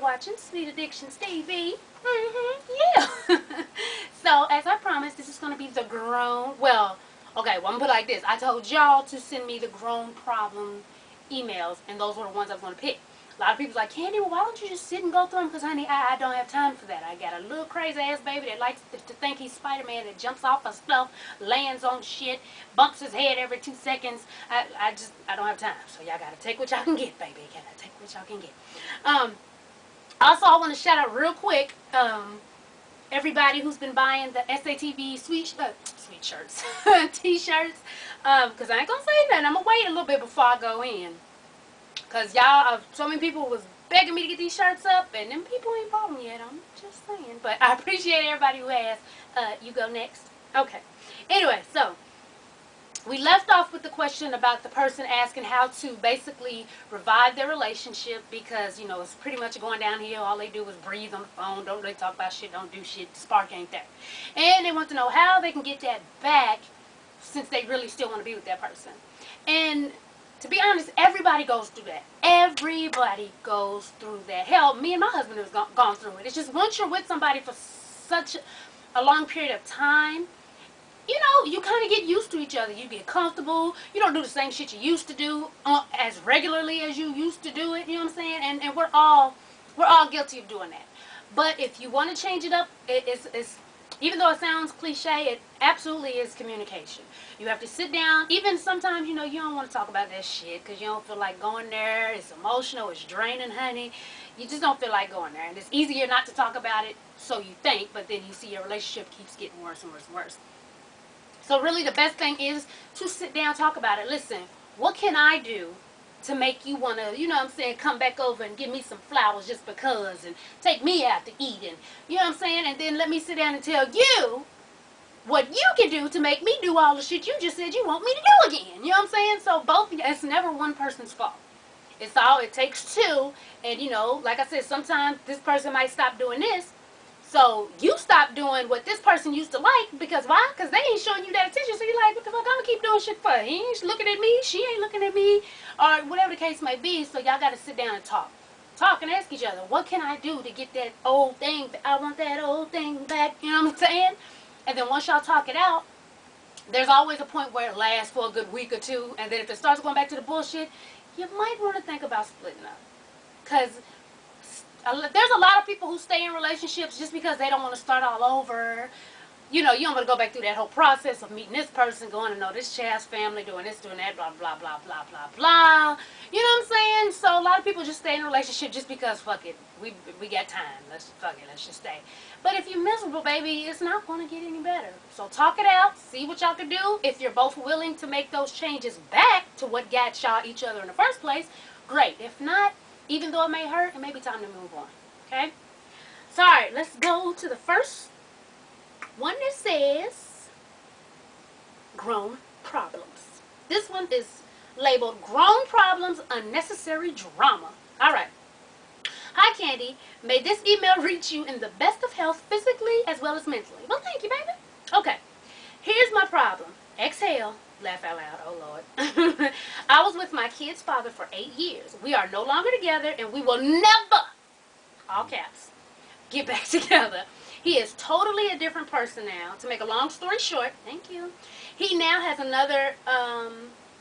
watching Sweetaddictionstv. Yeah. So, as I promised, this is going to be the grown, well, okay, well, I'm going to put it like this. I told y'all to send me the grown problem emails, and those were the ones I was going to pick. A lot of people's like, Candy, well, why don't you just sit and go through them? Because, honey, I don't have time for that. I got a little crazy-ass baby that likes to think he's Spider-Man, that jumps off of stuff, lands on shit, bumps his head every 2 seconds. I don't have time. So y'all got to take what y'all can get, baby. You got to take what y'all can get. Also, I want to shout out real quick everybody who's been buying the SATV sweet shirts, t-shirts, because I ain't going to say nothing. I'm going to wait a little bit before I go in. Because y'all, so many people was begging me to get these shirts up, and them people ain't bought them yet. I'm just saying. But I appreciate everybody who has. You go next. Okay. Anyway, so we left off with the question about the person asking how to basically revive their relationship because, you know, it's pretty much going downhill. All they do is breathe on the phone. Don't really talk about shit. Don't do shit. The spark ain't there. And they want to know how they can get that back since they really still want to be with that person. And to be honest, everybody goes through that. Everybody goes through that. Hell, me and my husband have gone through it. It's just once you're with somebody for such a long period of time, you know, you kind of get used to each other. You get comfortable. You don't do the same shit you used to do as regularly as you used to do it. You know what I'm saying? And we're all guilty of doing that. But if you want to change it up, it's even though it sounds cliche, it absolutely is communication. You have to sit down. Even sometimes, you know, you don't want to talk about that shit because you don't feel like going there. It's emotional. It's draining, honey. You just don't feel like going there. And it's easier not to talk about it, so you think, but then you see your relationship keeps getting worse and worse and worse. So really the best thing is to sit down, talk about it. Listen, what can I do to make you want to, you know what I'm saying, come back over and give me some flowers just because, and take me out to eat, and you know what I'm saying, and then let me sit down and tell you what you can do to make me do all the shit you just said you want me to do again. You know what I'm saying? So both, it's never one person's fault. It's all, it takes two, and you know, like I said, sometimes this person might stop doing this, so you stop doing what this person used to like, because why? Because they ain't showing you that attention, so you're like, what the fuck, I'm going to keep doing shit for? He ain't looking at me, she ain't looking at me, or whatever the case may be, so y'all got to sit down and talk. Talk and ask each other, what can I do to get that old thing, I want that old thing back, you know what I'm saying? And then once y'all talk it out, there's always a point where it lasts for a good week or two, and then if it starts going back to the bullshit, you might want to think about splitting up. Because there's a lot of people who stay in relationships just because they don't want to start all over. You know, you don't want to go back through that whole process of meeting this person, going to know this child's family, doing this, doing that, blah, blah, blah, blah, blah, blah. You know what I'm saying? So a lot of people just stay in a relationship just because, fuck it, we got time. Fuck it, let's just stay. But if you're miserable, baby, it's not going to get any better. So talk it out, see what y'all can do. If you're both willing to make those changes back to what got y'all each other in the first place, great. If not, even though it may hurt, it may be time to move on. Okay? So, alright, let's go to the first one that says grown problems. This one is labeled grown problems, unnecessary drama. Alright. Hi, Candy. May this email reach you in the best of health, physically as well as mentally. Well, thank you, baby. Okay. Here's my problem. Exhale. Laugh out loud. Oh, Lord. I was with my kid's father for 8 years. We are no longer together, and we will never, all caps, get back together. He is totally a different person now. To make a long story short, thank you, he now has another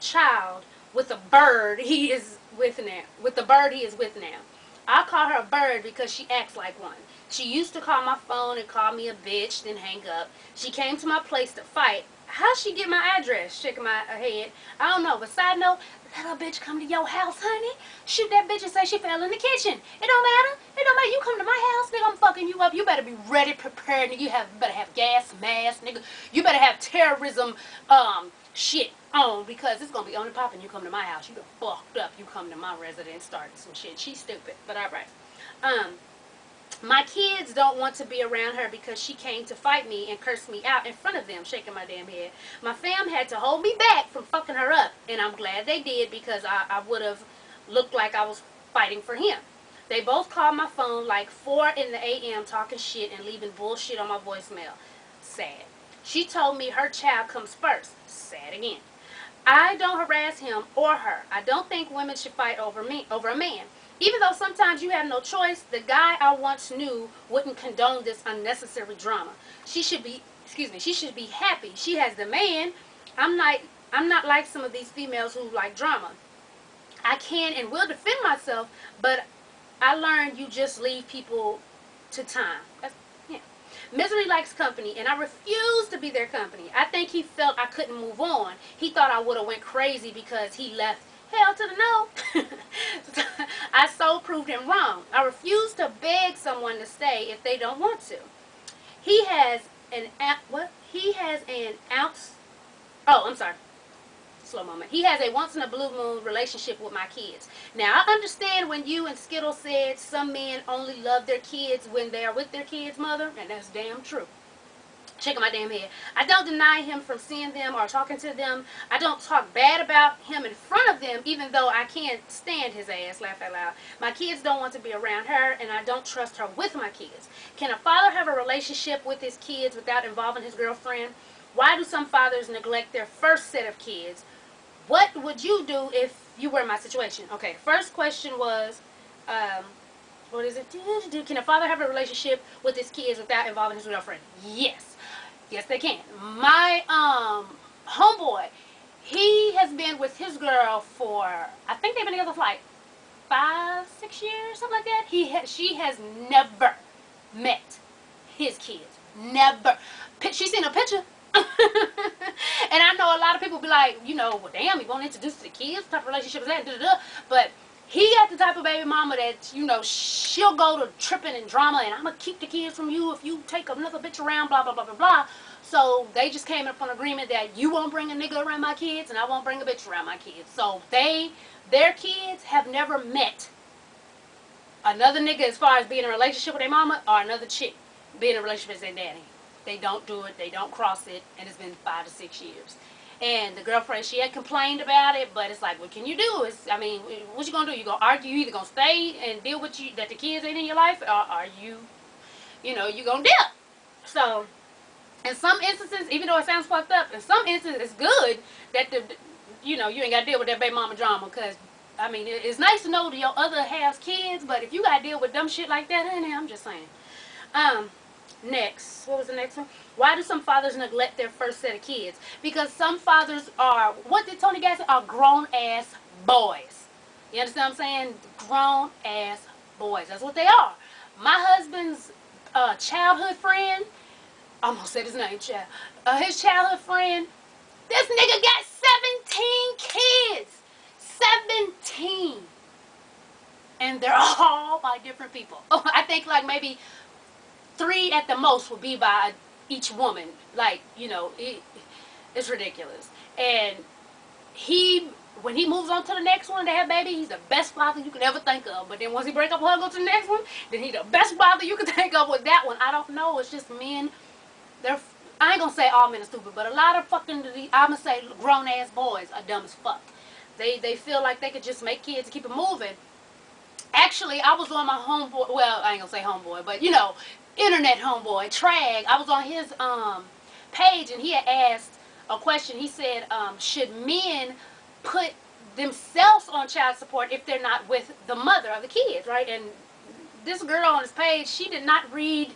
child with a bird he is with now. With the bird he is with now. I call her a bird because she acts like one. She used to call my phone and call me a bitch, then hang up. She came to my place to fight. How'd she get my address? Shaking my head. I don't know. But side note, let a bitch come to your house, honey. Shoot that bitch and say she fell in the kitchen. It don't matter. It don't matter. You come to my house, nigga, I'm fucking you up. You better be ready, prepared, nigga. You better have gas mask, nigga. You better have terrorism shit on, because it's gonna be on and popping. You come to my house, you done fucked up. You come to my residence, starting some shit. She's stupid, but alright. My kids don't want to be around her because she came to fight me and curse me out in front of them, shaking my damn head. My fam had to hold me back from fucking her up, and I'm glad they did, because I would have looked like I was fighting for him. They both called my phone like 4 in the a.m. talking shit and leaving bullshit on my voicemail. Sad. She told me her child comes first. Sad again. I don't harass him or her. I don't think women should fight over a man. Even though sometimes you have no choice, the guy I once knew wouldn't condone this unnecessary drama. She should be, excuse me, she should be happy. She has the man. I'm not, I'm not like some of these females who like drama. I can and will defend myself, but I learned you just leave people to time. Yeah. Misery likes company, and I refuse to be their company. I think he felt I couldn't move on. He thought I would have went crazy because he left. Hell to the no. I so proved him wrong. I refuse to beg someone to stay if they don't want to. He has an what? He has an ounce. Oh, I'm sorry. Slow moment. He has a once in a blue moon relationship with my kids. Now, I understand when you and Skittle said some men only love their kids when they are with their kids' mother, and that's damn true. Shaking my damn head. I don't deny him from seeing them or talking to them. I don't talk bad about him in front of them, even though I can't stand his ass. Laugh out loud. My kids don't want to be around her, and I don't trust her with my kids. Can a father have a relationship with his kids without involving his girlfriend? Why do some fathers neglect their first set of kids? What would you do if you were in my situation? Okay, first question was, what is it? Can a father have a relationship with his kids without involving his girlfriend? Yes. Yes, they can. My homeboy, he has been with his girl for, I think they've been together for like 5, 6 years, something like that. She has never met his kids. Never. She's seen a picture. And I know a lot of people be like, you know, well, damn, you won't introduce to the kids? What type of relationship is that? But he got the type of baby mama that, you know, she'll go to tripping and drama, and I'm going to keep the kids from you if you take another bitch around, blah, blah, blah, blah, blah. So they just came up on agreement that you won't bring a nigga around my kids, and I won't bring a bitch around my kids. So their kids have never met another nigga as far as being in a relationship with their mama or another chick being in a relationship with their daddy. They don't do it. They don't cross it. And it's been 5 to 6 years. And the girlfriend, she had complained about it, but it's like, what can you do? I mean, what you gonna do? You gonna argue? You either gonna stay and deal with that the kids ain't in your life, or are you, you gonna dip? So, in some instances, even though it sounds fucked up, in some instances, it's good that you ain't gotta deal with that baby mama drama. Cause I mean, it's nice to know that your other half's kids, but if you gotta deal with dumb shit like that, honey, I'm just saying. Next, what was the next one? Why do some fathers neglect their first set of kids? Because some fathers are, what did Tony Gass say? Are grown-ass boys. You understand what I'm saying? Grown-ass boys. That's what they are. My husband's childhood friend, I almost said his name, child. His childhood friend, this nigga got 17 kids. 17. And they're all by different people. I think like maybe 3 at the most will be by each woman. Like, it's ridiculous. And when he moves on to the next one, they have baby, he's the best father you could ever think of. But then once he break up with her, go to the next one, then he's the best father you could think of with that one. I don't know. It's just men. I ain't gonna say all men are stupid, but a lot of fucking, I'm gonna say grown-ass boys are dumb as fuck. They feel like they could just make kids and keep it moving. Actually, I was on my homeboy, well, I ain't gonna say homeboy, but internet homeboy, Trag. I was on his page, and he had asked a question. He said, should men put themselves on child support if they're not with the mother of the kids, right? And this girl on his page, she did not read,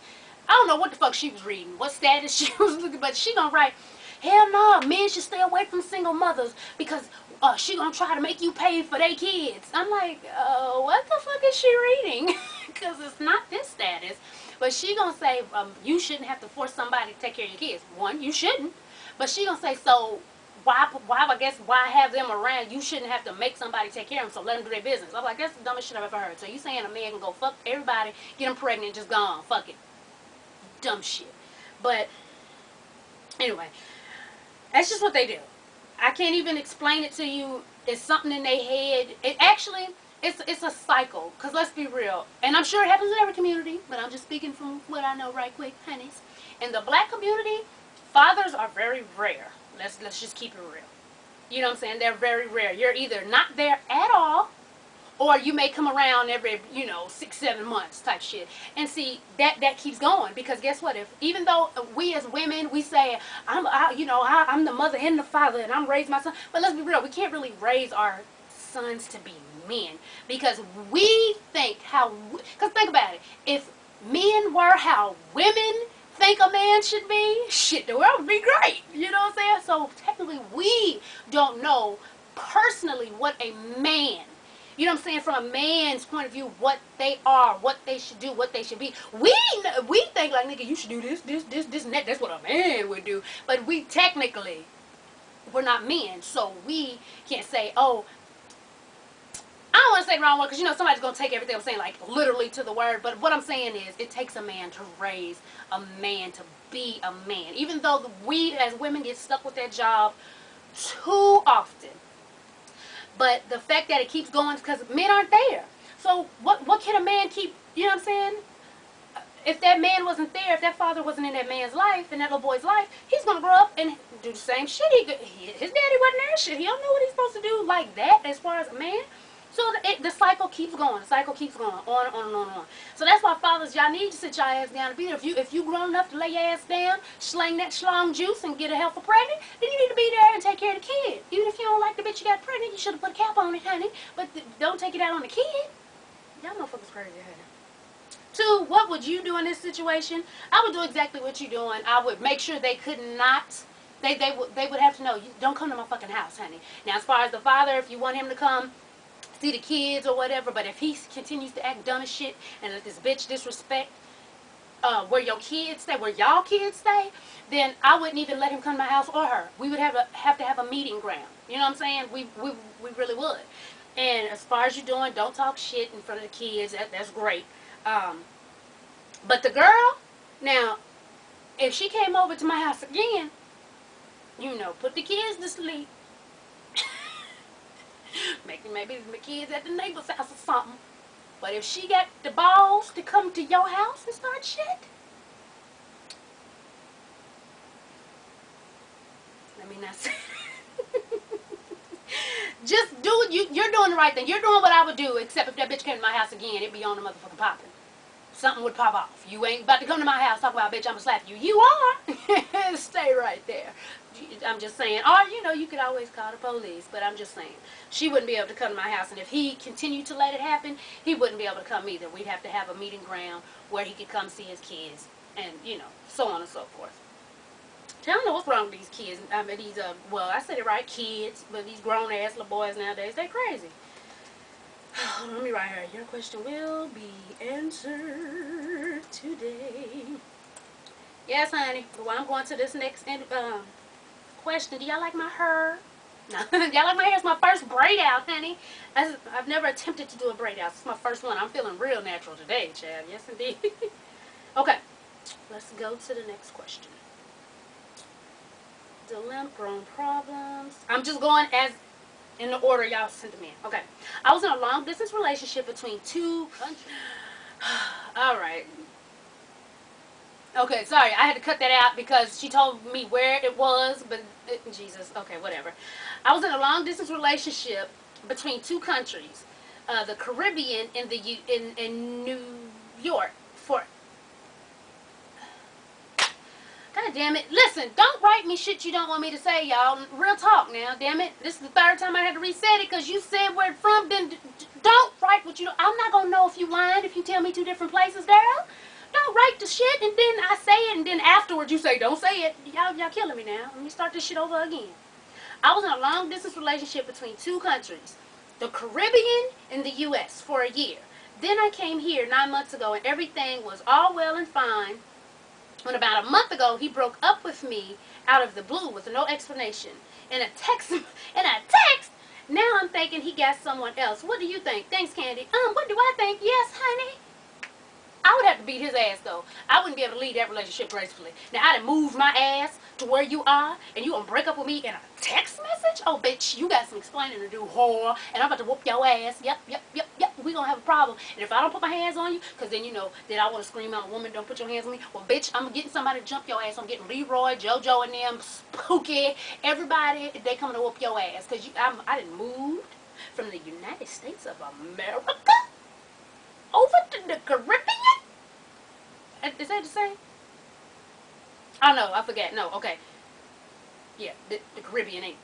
I don't know what the fuck she was reading, what status she was looking, but she gonna write, hell no, men should stay away from single mothers because she gonna try to make you pay for their kids. I'm like, what the fuck is she reading? Because it's not this status. But she gonna say, you shouldn't have to force somebody to take care of your kids. One, you shouldn't. But she gonna say, so why have them around? You shouldn't have to make somebody take care of them, so let them do their business. I'm like, that's the dumbest shit I've ever heard. So you saying a man can go fuck everybody, get them pregnant, and just go on, fuck it. Dumb shit. But anyway, that's just what they do. I can't even explain it to you. It's something in their head. It's a cycle. Because let's be real. And I'm sure it happens in every community. But I'm just speaking from what I know right quick, honeys. In the black community, fathers are very rare. Let's just keep it real. You know what I'm saying? They're very rare. You're either not there at all, or you may come around every, 6, 7 months type shit. And see, that keeps going. Because guess what? Even though we as women, we say, I'm the mother and the father, and I'm raising my son. But let's be real. We can't really raise our sons to be men. Because we think because think about it. If men were how women think a man should be, shit, the world would be great. You know what I'm saying? So technically we don't know personally what a man, you know what I'm saying, from a man's point of view, what they are, what they should do, what they should be. We think like, nigga, you should do this, and that. That's what a man would do. But we technically, we're not men, so we can't say, oh, I don't want to say the wrong word because, you know, somebody's going to take everything I'm saying, like, literally to the word. But what I'm saying is, it takes a man to raise a man to be a man. Even though we, as women, get stuck with that job too often. But the fact that it keeps going is because men aren't there. So what can a man keep, you know what I'm saying? If that man wasn't there, if that father wasn't in that man's life, in that little boy's life, he's going to grow up and do the same shit. His daddy wasn't there. Shit, he don't know what he's supposed to do like that as far as a man. So the cycle keeps going. The cycle keeps going on and on and on and on. So that's why fathers, y'all need to sit your ass down and be there. If you grown enough to lay your ass down, slang that schlong juice and get a heifer pregnant, then you need to be there and take care of the kid. Even if you don't like the bitch you got pregnant, you should have put a cap on it, honey. But don't take it out on the kid. Y'all motherfuckers crazy, honey. 2, what would you do in this situation? I would do exactly what you're doing. I would make sure they could not. They would have to know, you don't come to my fucking house, honey. Now, as far as the father, if you want him to come see the kids or whatever, but if he continues to act dumb as shit and let this bitch disrespect where your kids stay, where y'all kids stay, then I wouldn't even let him come to my house or her. We would have to have a meeting ground. You know what I'm saying? We really would. And as far as you're doing, don't talk shit in front of the kids. That's great. But the girl, now, if she came over to my house again, you know, put the kids to sleep. Maybe the kids at the neighbor's house or something. But if she got the balls to come to your house and start shit, let me not say. Just do it. You're doing the right thing. You're doing what I would do, except if that bitch came to my house again, it'd be on the motherfucking popping. Something would pop off. You ain't about to come to my house talk about, bitch, I'm gonna slap you. You are. Stay right there. I'm just saying. Or, you know, you could always call the police. But I'm just saying. She wouldn't be able to come to my house. And if he continued to let it happen, he wouldn't be able to come either. We'd have to have a meeting ground where he could come see his kids. And, you know, so on and so forth. I don't know what's wrong with these kids. I mean, well, I said it right, kids. But these grown-ass little boys nowadays, they crazy. Let me write here. Your question will be answered today. Yes, honey. Well, I'm going to this next question. Do y'all like my hair? No. Y'all like my hair? It's my first braid out, honey. I've never attempted to do a braid out. It's my first one. I'm feeling real natural today, Chad. Yes, indeed. Okay. Let's go to the next question. Dilemma, grown problems. I'm just going as in the order y'all sent them in. Okay. I was in a long distance relationship between 2 countries. Alright. Okay, sorry. I had to cut that out because she told me where it was, but Jesus. Okay, whatever. I was in a long distance relationship between 2 countries. The Caribbean and in New York for. God damn it. Listen, don't write me shit you don't want me to say, y'all. Real talk now, damn it. This is the 3rd time I had to reset it because you said where it's from. Then don't write what you don't. I'm not going to know if you lying if you tell me 2 different places, girl. Don't write the shit and then I say it and then afterwards you say, don't say it. Y'all killing me now. Let me start this shit over again. I was in a long distance relationship between 2 countries. The Caribbean and the U.S. for a year. Then I came here 9 months ago and everything was all well and fine. When about a month ago, he broke up with me out of the blue with no explanation. In a text, now I'm thinking he got someone else. What do you think? Thanks, Candy. What do I think? Yes, honey. I would have to beat his ass, though. I wouldn't be able to leave that relationship gracefully. Now, I'd have moved my ass to where you are, and you gonna break up with me in a text message? Oh, bitch, you got some explaining to do, whore, and I'm about to whoop your ass. Yep. We gonna have a problem. And if I don't put my hands on you, because then, you know, then I want to scream out, woman, don't put your hands on me. Well, bitch, I'm getting somebody to jump your ass. I'm getting Leroy, JoJo, and them, Spooky, everybody, they coming to whoop your ass. Because I didn't move from the United States of America over to the Caribbean? Is that the same? I don't know. I forget. No. Okay. Yeah. The Caribbean ain't.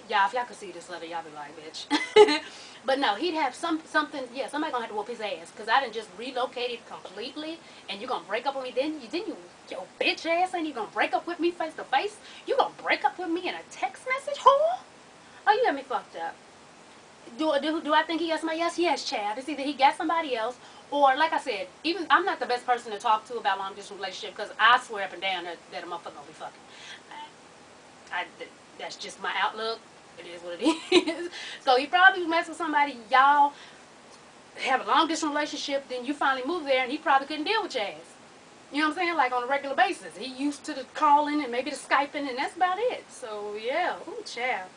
Y'all, if y'all could see this letter, y'all be like, bitch. But no, he'd have something. Yeah, somebody gonna have to whoop his ass because I done just relocated completely, and you gonna break up with me? Then you, your bitch ass, ain't you gonna break up with me face to face? You gonna break up with me in a text message, whore? Oh, you got me fucked up. Do I think he got somebody else? Yes, Chad. It's either he got somebody else, or like I said, even I'm not the best person to talk to about long distance relationship because I swear up and down that a motherfucker gonna be fucking. I, that's just my outlook. It is what it is. So he probably messed with somebody. Y'all have a long distance relationship. Then you finally move there, and he probably couldn't deal with your ass. You know what I'm saying? Like on a regular basis. He used to the calling and maybe the Skyping, and that's about it. So yeah, ooh, child.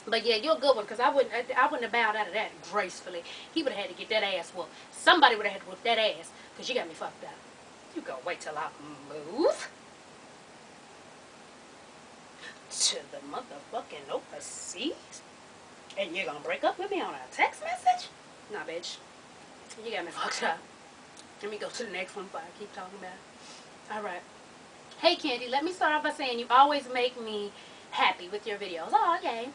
But yeah, you're a good one because I wouldn't have bowed out of that gracefully. He would have had to get that ass whooped. Somebody would have had to whoop that ass because you got me fucked up. You go wait till I move to the motherfucking overseas, and you're gonna break up with me on a text message? Nah, bitch. You got me fucked up. Let me go to the next one before I keep talking about it. Alright. Hey, Candy, let me start off by saying you always make me happy with your videos. Oh, yay.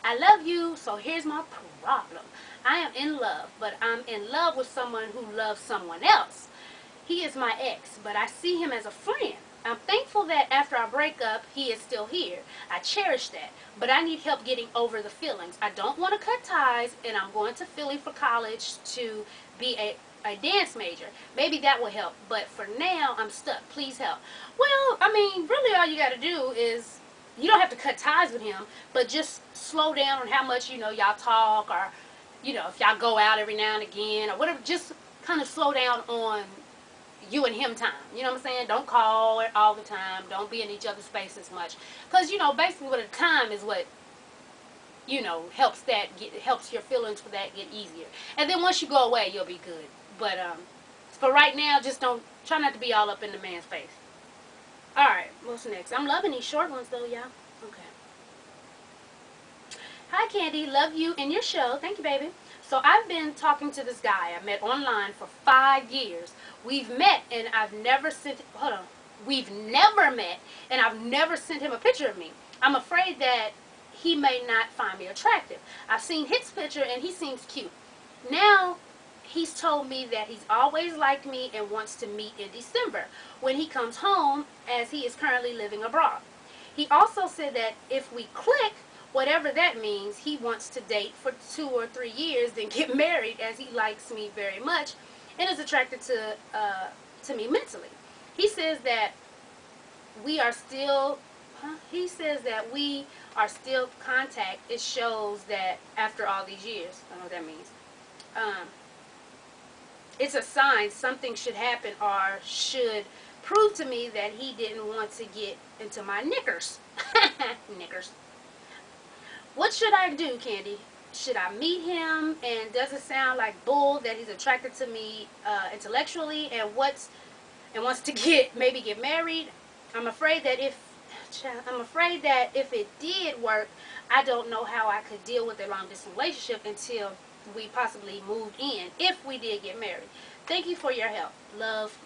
I love you, so here's my problem. I am in love, but I'm in love with someone who loves someone else. He is my ex, but I see him as a friend. I'm thankful that after our breakup, he is still here. I cherish that, but I need help getting over the feelings. I don't want to cut ties, and I'm going to Philly for college to be a dance major. Maybe that will help, but for now, I'm stuck. Please help. Well, I mean, really all you got to do is, you don't have to cut ties with him, but just slow down on how much, y'all talk, or, if y'all go out every now and again, or whatever, just kind of slow down on you and him time. You know what I'm saying? Don't call all the time. Don't be in each other's space as much. Because, basically what the time is what, helps your feelings for that get easier. And then once you go away, you'll be good. But for right now, just try not to be all up in the man's face. Alright, what's next? I'm loving these short ones though, y'all. Okay. Hi, Candy. Love you and your show. Thank you, baby. So I've been talking to this guy I met online for 5 years. We've met and I've never sent, hold on. We've never met and I've never sent him a picture of me. I'm afraid that he may not find me attractive. I've seen his picture and he seems cute. Now, he's told me that he's always liked me and wants to meet in December when he comes home, as he is currently living abroad. He also said that if we click, whatever that means, he wants to date for 2 or 3 years, then get married, as he likes me very much and is attracted to me mentally. He says that we are still contact. It shows that after all these years. I don't know what that means. It's a sign something should happen or should prove to me that he didn't want to get into my knickers. Knickers. What should I do, Candy? Should I meet him? And does it sound like bull that he's attracted to me intellectually and wants to maybe get married? I'm afraid that if it did work, I don't know how I could deal with a long distance relationship until we possibly moved in, if we did get married. Thank you for your help. Love,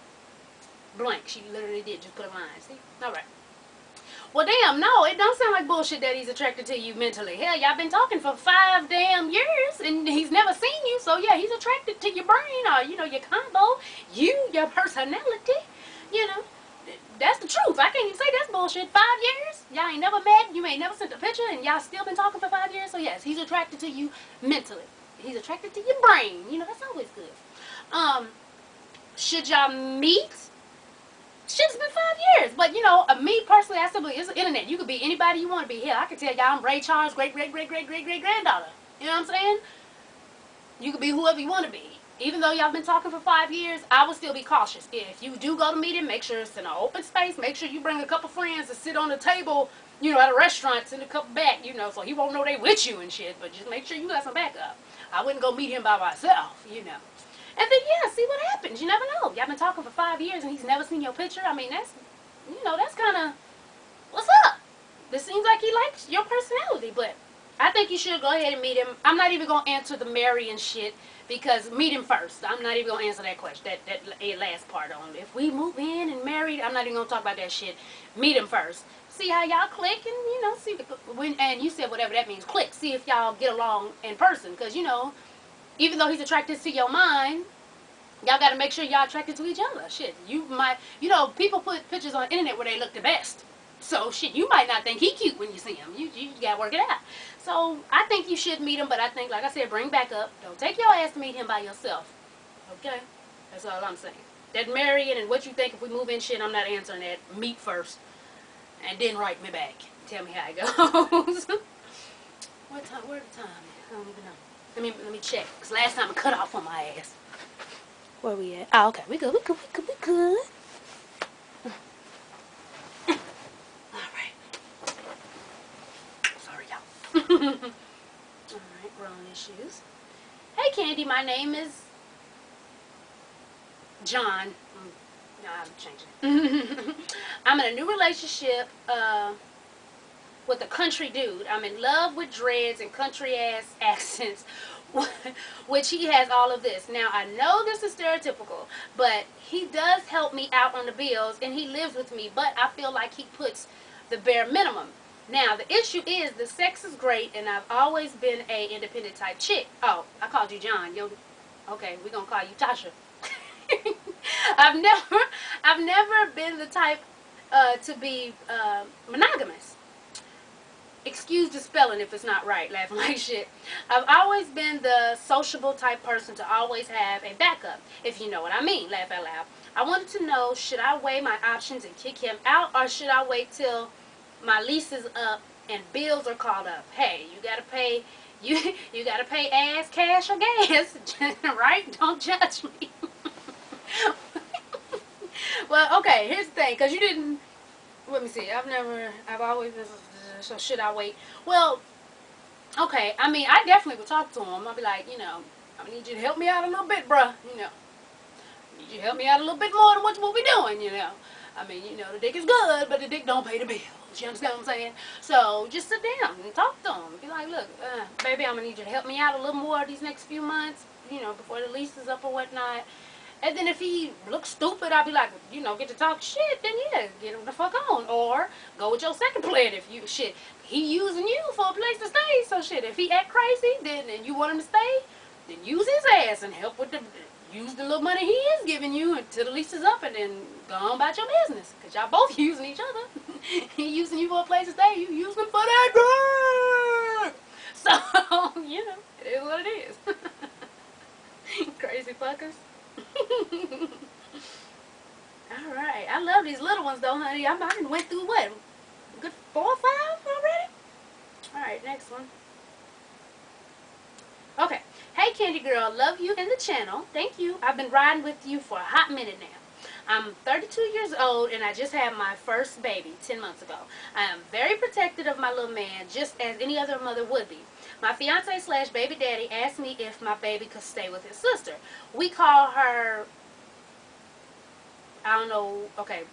blank. She literally did just put a line. See? Alright. Well, damn, no, it don't sound like bullshit that he's attracted to you mentally. Hell, y'all been talking for 5 damn years, and he's never seen you, so yeah, he's attracted to your brain, or, your combo, your personality, That's the truth. I can't even say that's bullshit. 5 years? Y'all ain't never met, you ain't never sent a picture, and y'all still been talking for 5 years, so yes, he's attracted to you mentally. He's attracted to your brain. That's always good. Should y'all meet? Shit's been 5 years. But, me personally, I still believe it's the internet. You could be anybody you want to be. Here, I can tell y'all I'm Ray Charles' great-great-great-great-great-great-granddaughter. You know what I'm saying? You could be whoever you want to be. Even though y'all been talking for 5 years, I would still be cautious. If you do go to meet him, make sure it's in an open space. Make sure you bring a couple friends to sit on the table, at a restaurant, send a couple back, so he won't know they with you and shit. But just make sure you got some backup. I wouldn't go meet him by myself, And then, yeah, see what happens. You never know. Y'all been talking for 5 years and he's never seen your picture. I mean, that's kind of, what's up? This seems like he likes your personality, but I think you should go ahead and meet him. I'm not even going to answer the marrying shit because meet him first. I'm not even going to answer that question, that last part on it. If we move in and married, I'm not even going to talk about that shit. Meet him first. see how y'all click, and see when. And you said whatever that means, click. See if y'all get along in person, because even though he's attracted to your mind, y'all got to make sure y'all attracted to each other. Shit, you might, people put pictures on the internet where they look the best. So shit, you might not think he cute when you see him. You gotta work it out. So I think you should meet him, but I think, like I said, bring back up. Don't take your ass to meet him by yourself. Okay, that's all I'm saying. That marrying and what you think if we move in shit, I'm not answering that. Meet first, and then write me back. Tell me how it goes. What time? Where the time? I don't even know. Let me check. Cause last time I cut off on my ass. Where we at? Oh, okay. We good. We good. Alright, grown issues. Hey Candy, my name is John. No, I'm changing. I'm in a new relationship with a country dude. I'm in love with dreads and country ass accents, which he has all of this. Now I know this is stereotypical, but he does help me out on the bills and he lives with me, but I feel like he puts the bare minimum. Now, the issue is the sex is great, and I've always been a independent type chick. Oh, I called you John. Okay, we're going to call you Tasha. I've never been the type to be monogamous. Excuse the spelling if it's not right, laughing like shit. I've always been the sociable type person to always have a backup, if you know what I mean, laugh out loud. I wanted to know, should I weigh my options and kick him out, or should I wait till my lease is up and bills are called up? Hey, you gotta pay ass, cash, or gas, right? Don't judge me. Well, okay, here's the thing, because you didn't, let me see, I've always been, so should I wait? Well, okay, I definitely would talk to him. I'll be like, I need you to help me out a little bit, bruh, I need you to help me out a little bit more than what we doing, the dick is good, but the dick don't pay the bills. You understand what I'm saying? So just sit down and talk to him. Be like, look, baby, I'm going to need you to help me out a little more these next few months, before the lease is up or whatnot. And then if he looks stupid, I'll be like, get to talk shit, then yeah, get him the fuck on. Or go with your second plan if he using you for a place to stay. So shit, if he act crazy, then and you want him to stay, then use his ass and help with use the little money he is giving you until the lease is up, and then go on about your business. Because y'all both using each other. He using you for a place to stay. You using him for that drug. So, it is what it is. Crazy fuckers. Alright. I love these little ones, though, honey. I done went through, what, a good 4 or 5 already? Alright, next one. Okay. Hey Candy Girl, love you and the channel. Thank you. I've been riding with you for a hot minute now. I'm 32 years old and I just had my first baby 10 months ago. I am very protective of my little man, just as any other mother would be. My fiance / baby daddy asked me if my baby could stay with his sister. We call her, I don't know, okay.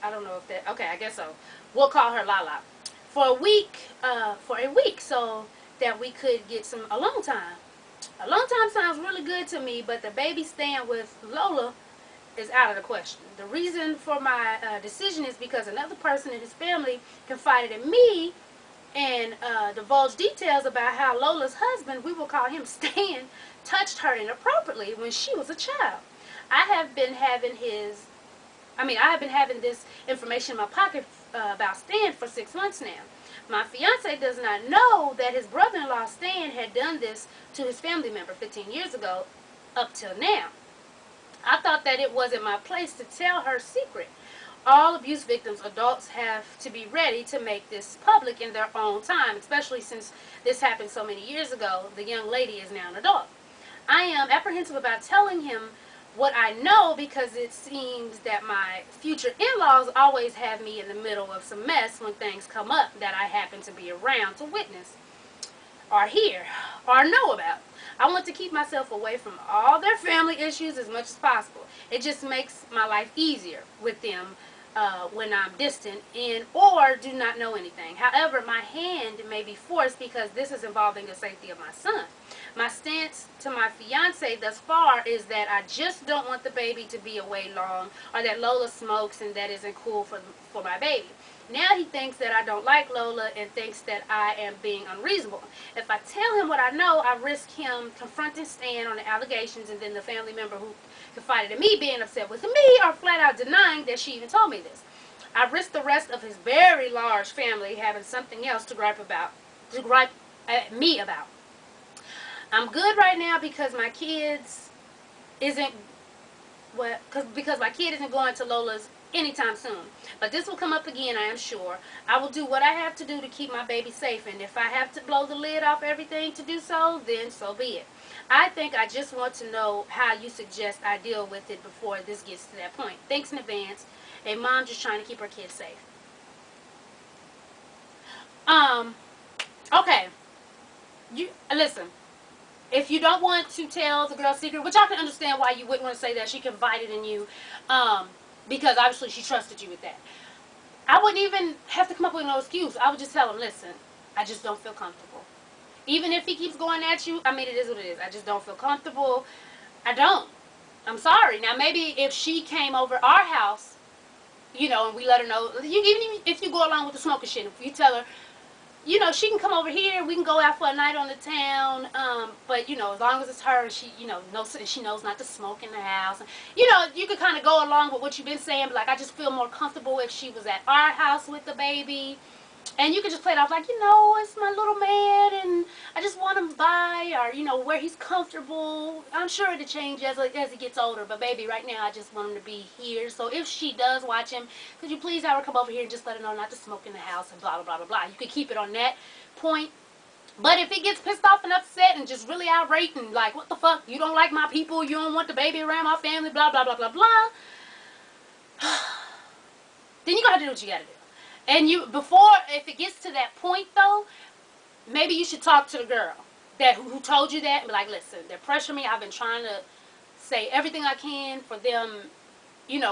I don't know if that, okay, I guess so. We'll call her Lala. For a week, so that we could get some alone time. Alone time sounds really good to me, but the baby staying with Lola is out of the question. The reason for my decision is because another person in his family confided in me and divulged details about how Lola's husband, we will call him Stan, touched her inappropriately when she was a child. I have been having this information in my pocket about Stan for 6 months now. My fiance does not know that his brother-in-law Stan had done this to his family member 15 years ago up till now. I thought that it wasn't my place to tell her secret. All abuse victims, adults, have to be ready to make this public in their own time, especially since this happened so many years ago. The young lady is now an adult. I am apprehensive about telling him what I know because it seems that my future in-laws always have me in the middle of some mess when things come up that I happen to be around to witness or hear or know about. I want to keep myself away from all their family issues as much as possible. It just makes my life easier with them when I'm distant and or do not know anything. However, my hand may be forced because this is involving the safety of my son. My stance to my fiance thus far is that I just don't want the baby to be away long, or that Lola smokes and that isn't cool for my baby. Now he thinks that I don't like Lola and thinks that I am being unreasonable. If I tell him what I know, I risk him confronting Stan on the allegations, and then the family member who confided in me being upset with me or flat out denying that she even told me this. I risk the rest of his very large family having something else to gripe at me about. I'm good right now because my kids isn't because my kid isn't going to Lola's anytime soon. But this will come up again, I am sure. I will do what I have to do to keep my baby safe, and if I have to blow the lid off everything to do so, then so be it. I think I just want to know how you suggest I deal with it before this gets to that point. Thanks in advance. A mom just trying to keep her kids safe. Okay. You listen. If you don't want to tell the girl's secret, which I can understand why you wouldn't want to say that, she confided in you, because obviously she trusted you with that. I wouldn't even have to come up with no excuse. I would just tell him, listen, I just don't feel comfortable. Even if he keeps going at you, I mean, it is what it is. I just don't feel comfortable. I don't. I'm sorry. Now, maybe if she came over our house, and we let her know, even if you go along with the smoking shit, if you tell her, she can come over here. We can go out for a night on the town. But as long as it's her, she, knows, she knows not to smoke in the house. You could kind of go along with what you've been saying. But I just feel more comfortable if she was at our house with the baby. And you can just play it off like, it's my little man, and I just want him by, or, where he's comfortable. I'm sure it'll change as he gets older. But, baby, right now I just want him to be here. So if she does watch him, could you please have her come over here and just let her know not to smoke in the house and blah, blah, blah, blah, blah. You could keep it on that point. But if he gets pissed off and upset and just really irate and like, what the fuck, you don't like my people, you don't want the baby around my family, blah, blah, blah, blah, blah, then you're going to have to do what you got to do. And if it gets to that point, though, maybe you should talk to the girl who told you that and be like, listen, they're pressuring me. I've been trying to say everything I can for them,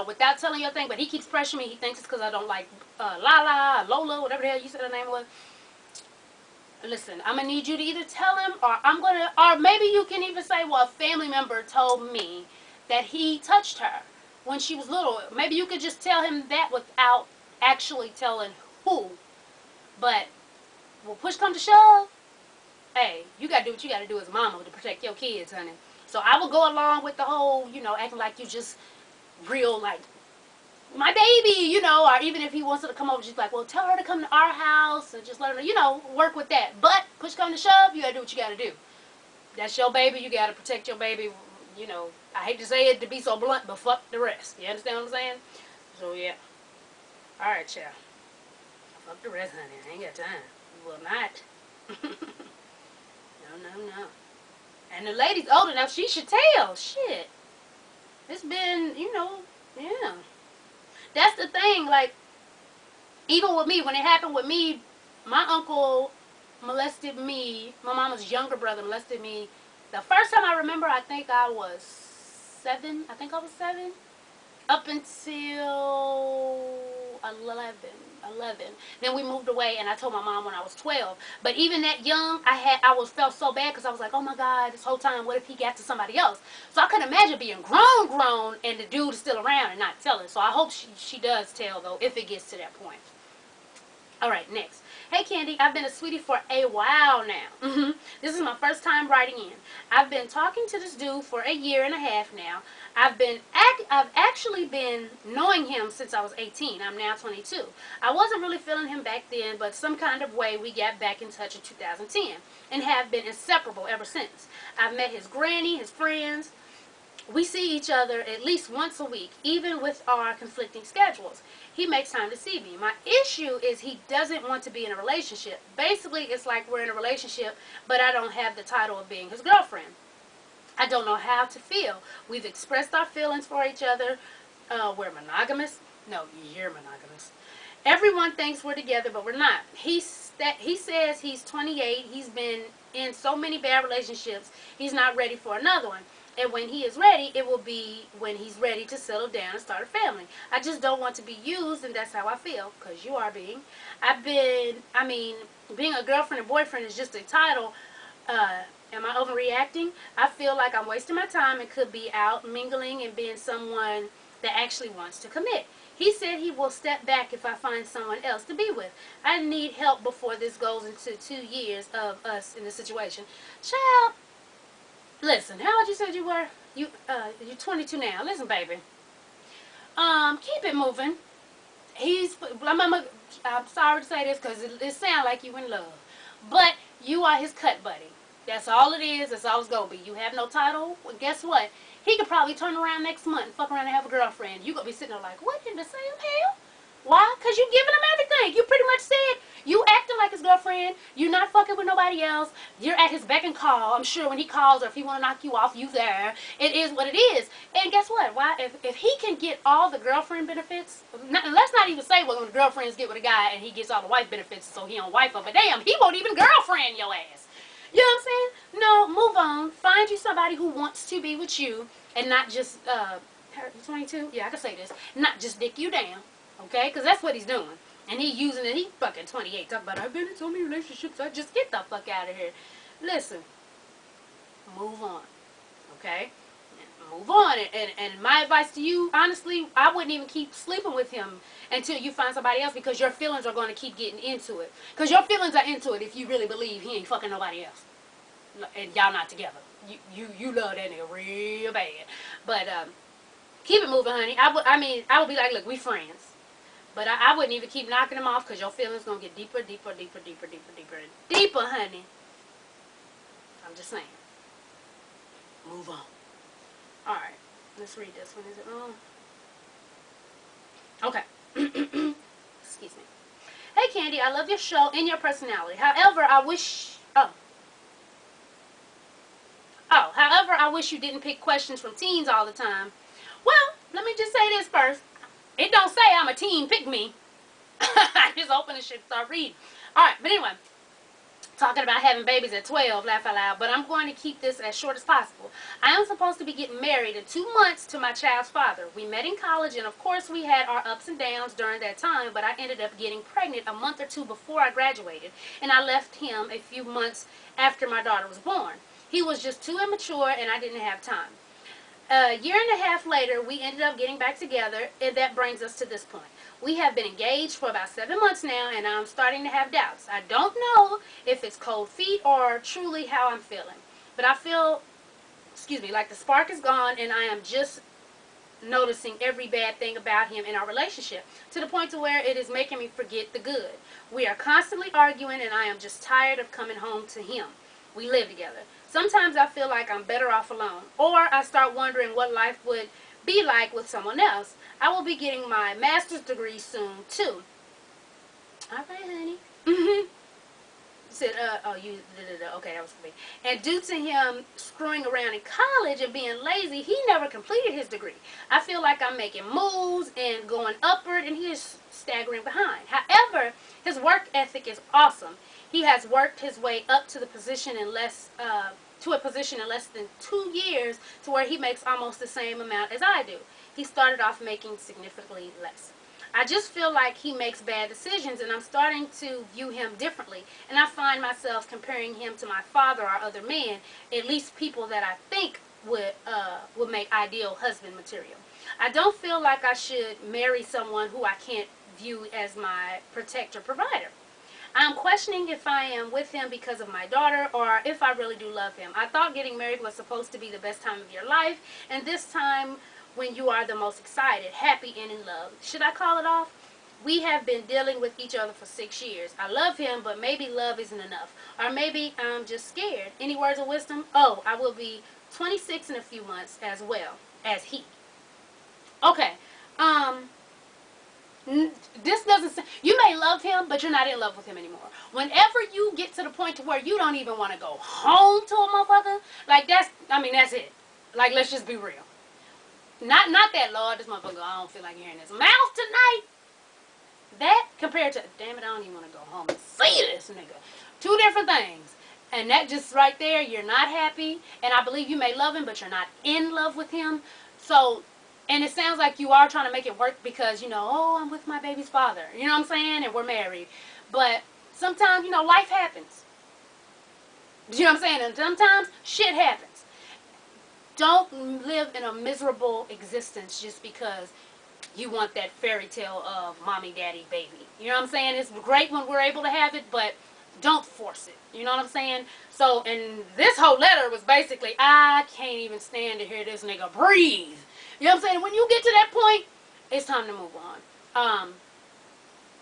without telling your thing, but he keeps pressuring me. He thinks it's because I don't like Lola, whatever the hell you said her name was. Listen, I'm going to need you to either tell him, or maybe you can even say, well, a family member told me that he touched her when she was little. Maybe you could just tell him that without actually telling who. But when push come to shove, hey, you gotta do what you gotta do as a mama to protect your kids, honey. So I will go along with the whole, acting like you just real, like, my baby, or even if he wants her to come over, just like, well, tell her to come to our house and just let her, work with that. But push come to shove, you gotta do what you gotta do. That's your baby, you gotta protect your baby. I hate to say it to be so blunt, but fuck the rest. You understand what I'm saying? So yeah. Alright, child. Fuck the rest, honey. I ain't got time. Will not. No. And the lady's old enough, she should tell. Shit. It's been, yeah. That's the thing, like, even with me, when it happened with me, my uncle molested me. My mama's younger brother molested me. The first time I remember, I think I was 7. Up until 11. Then we moved away, and I told my mom when I was 12. But even that young, I felt so bad because I was like, oh my God, this whole time, what if he got to somebody else? So I couldn't imagine being grown, and the dude is still around and not telling. So I hope she does tell, though, if it gets to that point. All right, next. Hey, Candy, I've been a sweetie for a while now. This is my first time writing in. I've been talking to this dude for a year and a half now. I've actually been knowing him since I was 18. I'm now 22. I wasn't really feeling him back then, but some kind of way we got back in touch in 2010 and have been inseparable ever since. I've met his granny, his friends. We see each other at least once a week, even with our conflicting schedules. He makes time to see me. My issue is he doesn't want to be in a relationship. Basically, it's like we're in a relationship, but I don't have the title of being his girlfriend. I don't know how to feel. We've expressed our feelings for each other. We're monogamous. No, you're monogamous. Everyone thinks we're together, but we're not. He says he's 28. He's been in so many bad relationships. He's not ready for another one. And when he is ready, it will be when he's ready to settle down and start a family. I just don't want to be used, and that's how I feel, because you are being. Being a girlfriend and boyfriend is just a title. Am I overreacting? I feel like I'm wasting my time and could be out mingling and being someone that actually wants to commit. He said he will step back if I find someone else to be with. I need help before this goes into 2 years of us in this situation. Child, listen, how old you said you were? You're 22 now. Listen, baby. Keep it moving. I'm sorry to say this because it sounds like you in love. But you are his cut buddy. That's all it is. That's all it's going to be. You have no title. Well, guess what? He could probably turn around next month and fuck around and have a girlfriend. You going to be sitting there like, what in the same hell? Why? Because you giving him everything. You pretty much said you acting like his girlfriend. You're not fucking with nobody else. You're at his beck and call. I'm sure when he calls or if he want to knock you off, you there. It is what it is. And guess what? Why? If he can get all the girlfriend benefits, let's not even say when girlfriends get with a guy and he gets all the wife benefits so he don't wife her. But damn, he won't even girlfriend your ass. You know what I'm saying? No, move on. Find you somebody who wants to be with you and not just, 22? Yeah, I can say this. Not just dick you down. Okay? Because that's what he's doing. And he using it. He fucking 28. Talk about, I've been in so many relationships. I just get the fuck out of here. Listen. Move on. Okay? Move on. And my advice to you, honestly, I wouldn't even keep sleeping with him until you find somebody else because your feelings are going to keep getting into it. Because your feelings are into it if you really believe he ain't fucking nobody else. And y'all not together. You love that nigga real bad. But keep it moving, honey. I would be like, look, we friends. But I wouldn't even keep knocking him off because your feelings going to get deeper, deeper, deeper, deeper, deeper, deeper, deeper, honey. I'm just saying. Move on. Alright. Let's read this one. Is it wrong? Okay. Excuse me. Hey, Candy. I love your show and your personality. However, I wish... however, I wish you didn't pick questions from teens all the time. Well, let me just say this first. It don't say I'm a teen, pick me. I just open the shit and start reading. Alright, but anyway. Talking about having babies at 12, laugh out loud. But I'm going to keep this as short as possible. I am supposed to be getting married in 2 months to my child's father. We met in college and of course we had our ups and downs during that time. But I ended up getting pregnant a month or two before I graduated. And I left him a few months after my daughter was born. He was just too immature and I didn't have time. A year and a half later, we ended up getting back together, and that brings us to this point. We have been engaged for about 7 months now, and I'm starting to have doubts. I don't know if it's cold feet or truly how I'm feeling. But I feel, like the spark is gone, and I am just noticing every bad thing about him in our relationship, to the point to where it is making me forget the good. We are constantly arguing, and I am just tired of coming home to him. We live together. Sometimes I feel like I'm better off alone. Or I start wondering what life would be like with someone else. I will be getting my master's degree soon, too. Alright, honey. Said, okay, that was for me. And due to him screwing around in college and being lazy, he never completed his degree. I feel like I'm making moves and going upward, and he is staggering behind. However, his work ethic is awesome. He has worked his way up to the position in less than 2 years, to where he makes almost the same amount as I do. He started off making significantly less. I just feel like he makes bad decisions, and I'm starting to view him differently. And I find myself comparing him to my father or other men, at least people that I think would make ideal husband material. I don't feel like I should marry someone who I can't view as my protector, provider. I'm questioning if I am with him because of my daughter or if I really do love him. I thought getting married was supposed to be the best time of your life, and this time when you are the most excited, happy, and in love. Should I call it off? We have been dealing with each other for 6 years. I love him, but maybe love isn't enough. Or maybe I'm just scared. Any words of wisdom? Oh, I will be 26 in a few months as well as he. Okay. This doesn't say, you may love him, but you're not in love with him anymore. Whenever you get to the point to where you don't even want to go home to a motherfucker, like that's it. Like, let's just be real. Not that, Lord, this motherfucker, I don't feel like hearing this mouth tonight. That compared to, damn it, I don't even want to go home and see this nigga. 2 different things. And that just right there, you're not happy. And I believe you may love him, but you're not in love with him. So, and it sounds like you are trying to make it work because, oh, I'm with my baby's father. You know what I'm saying? And we're married. But sometimes, life happens. You know what I'm saying? And sometimes shit happens. Don't live in a miserable existence just because you want that fairy tale of mommy, daddy, baby. You know what I'm saying? It's great when we're able to have it, but don't force it. You know what I'm saying? So, and this whole letter was basically, I can't even stand to hear this nigga breathe. You know what I'm saying? When you get to that point, it's time to move on.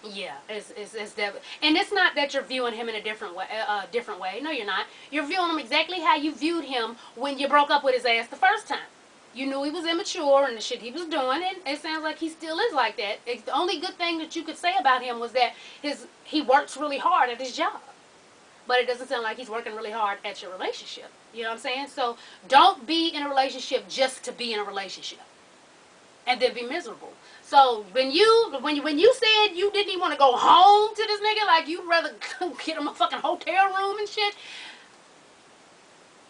Yeah, it's definitely, and it's not that you're viewing him in a different way. Different way. No, you're not. You're viewing him exactly how you viewed him when you broke up with his ass the first time. You knew he was immature and the shit he was doing, and it sounds like he still is like that. The only good thing that you could say about him was that he works really hard at his job, but it doesn't sound like he's working really hard at your relationship. You know what I'm saying? So don't be in a relationship just to be in a relationship and then be miserable. So when you said you didn't even want to go home to this nigga, like you'd rather get him a fucking hotel room and shit,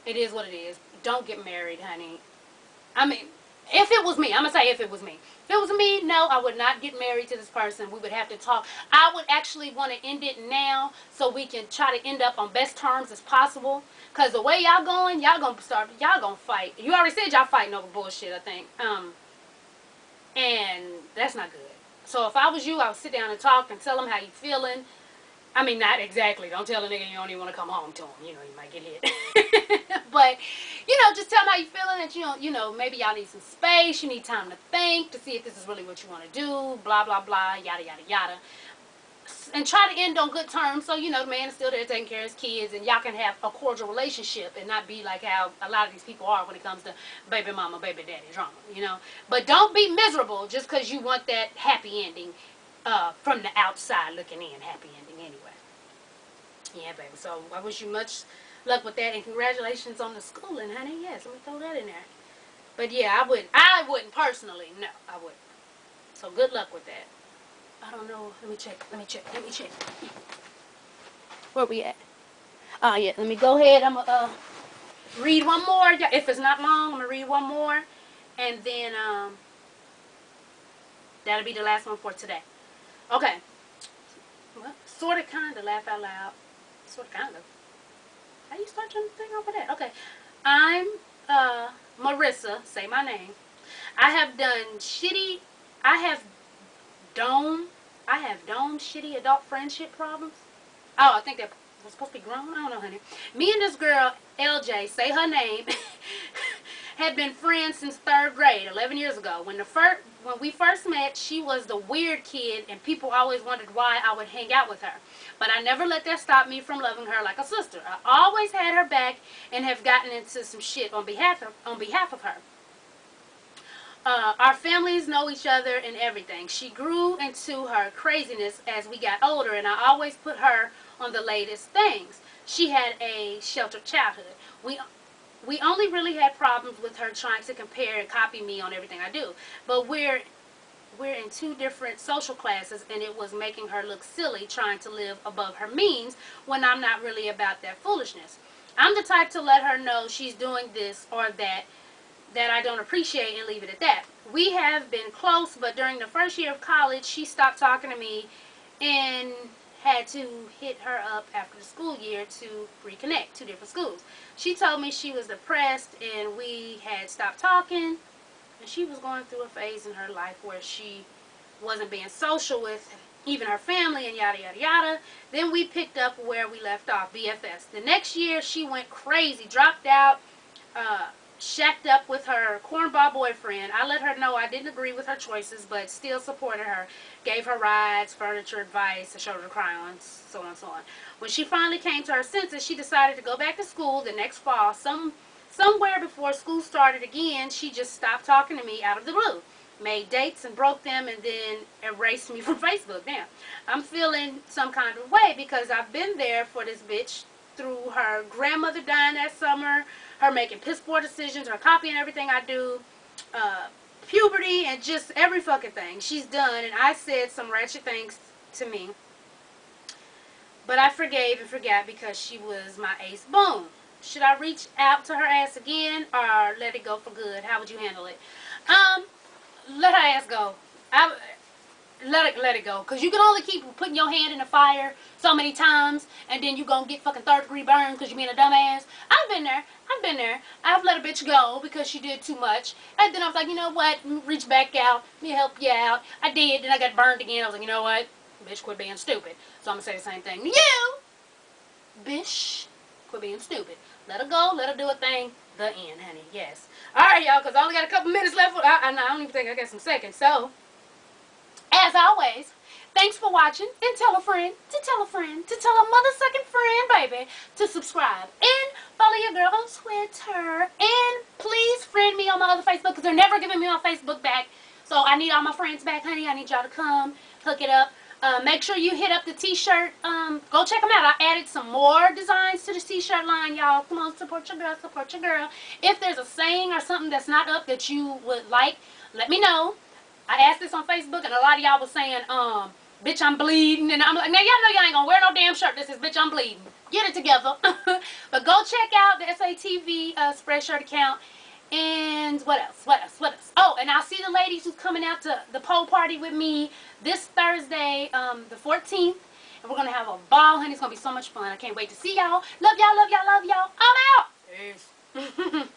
it is what it is. Don't get married, honey. I mean, if it was me, I'm gonna say if it was me. If it was me, no, I would not get married to this person. We would have to talk. I would actually want to end it now so we can try to end up on best terms as possible. Cause the way y'all going, y'all gonna fight. You already said y'all fighting over bullshit, I think. And that's not good. So if I was you, I would sit down and talk and tell him how you feeling. I mean, not exactly. Don't tell a nigga you don't even want to come home to him. You know, you might get hit. But, just tell him how you feeling. That maybe y'all need some space. You need time to think to see if this is really what you want to do. Blah, blah, blah, yada, yada, yada. And try to end on good terms so, the man is still there taking care of his kids and y'all can have a cordial relationship and not be like how a lot of these people are when it comes to baby mama, baby daddy drama, But don't be miserable just because you want that happy ending from the outside looking in happy ending anyway. Yeah, baby. So I wish you much luck with that and congratulations on the schooling, honey. Yes, let me throw that in there. But yeah, I wouldn't personally. No, I wouldn't. So good luck with that. I don't know. Let me check. Where we at? Oh, yeah. Let me go ahead. I'm going to read one more. If it's not long, I'm going to read one more. And then that'll be the last one for today. Okay. Well, sort of, kind of, laugh out loud. Sort of, kind of. How you start your thing over that? Okay. I'm Marissa. Say my name. I have done shitty adult friendship problems. Oh, I think that was supposed to be grown. I don't know, honey. Me and this girl, LJ, say her name, had been friends since 3rd grade, 11 years ago. When we first met, she was the weird kid, and people always wondered why I would hang out with her. But I never let that stop me from loving her like a sister. I always had her back and have gotten into some shit on behalf of her. Our families know each other and everything. She grew into her craziness as we got older, and I always put her on the latest things. She had a sheltered childhood. We only really had problems with her trying to compare and copy me on everything I do. But we're in 2 different social classes, and it was making her look silly trying to live above her means when I'm not really about that foolishness. I'm the type to let her know she's doing this or that I don't appreciate and leave it at that. We have been close, but during the first year of college, she stopped talking to me and had to hit her up after the school year to reconnect, 2 different schools. She told me she was depressed and we had stopped talking, and she was going through a phase in her life where she wasn't being social with even her family and yada yada yada. Then we picked up where we left off, BFS. The next year she went crazy, dropped out, shacked up with her cornball boyfriend. I let her know I didn't agree with her choices, but still supported her. Gave her rides, furniture, advice, a shoulder to cry on, so on and so on. When she finally came to her senses, she decided to go back to school the next fall. Somewhere before school started again, she just stopped talking to me out of the blue. Made dates and broke them and then erased me from Facebook. Now, I'm feeling some kind of way because I've been there for this bitch through her grandmother dying that summer, her making piss poor decisions, her copying everything I do, puberty, and just every fucking thing she's done. And I said some ratchet things to me, but I forgave and forgot because she was my ace. Boom. Should I reach out to her ass again or let it go for good? How would you handle it? Let her ass go. let it go. Because you can only keep putting your hand in the fire so many times, and then you going to get fucking third-degree burns because you being a dumbass. I've been there. I've been there. I've let a bitch go because she did too much. And then I was like, you know what? Reach back out. Let me help you out. I did. Then I got burned again. I was like, you know what? Bitch, quit being stupid. So I'm going to say the same thing to you. Bitch, quit being stupid. Let her go. Let her do a thing. The end, honey. Yes. All right, y'all, because I only got a couple minutes left. I don't even think I got some seconds. So, as always, thanks for watching. And tell a friend to tell a friend to tell a mother-sucking friend, baby, to subscribe. And follow your girl on Twitter. And please friend me on my other Facebook because they're never giving me my Facebook back. So I need all my friends back, honey. I need y'all to come hook it up. Make sure you hit up the t-shirt. Go check them out. I added some more designs to the t-shirt line, y'all. Come on, support your girl, support your girl. If there's a saying or something that's not up that you would like, let me know. I asked this on Facebook, and a lot of y'all was saying, bitch, I'm bleeding. And I'm like, now, y'all know y'all ain't gonna wear no damn shirt that says, bitch, I'm bleeding. Get it together. But go check out the SATV Spreadshirt account. And what else? What else? What else? Oh, and I'll see the ladies who's coming out to the pole party with me this Thursday, the 14th. And we're going to have a ball, honey. It's going to be so much fun. I can't wait to see y'all. Love y'all, love y'all, love y'all. I'm out. Peace.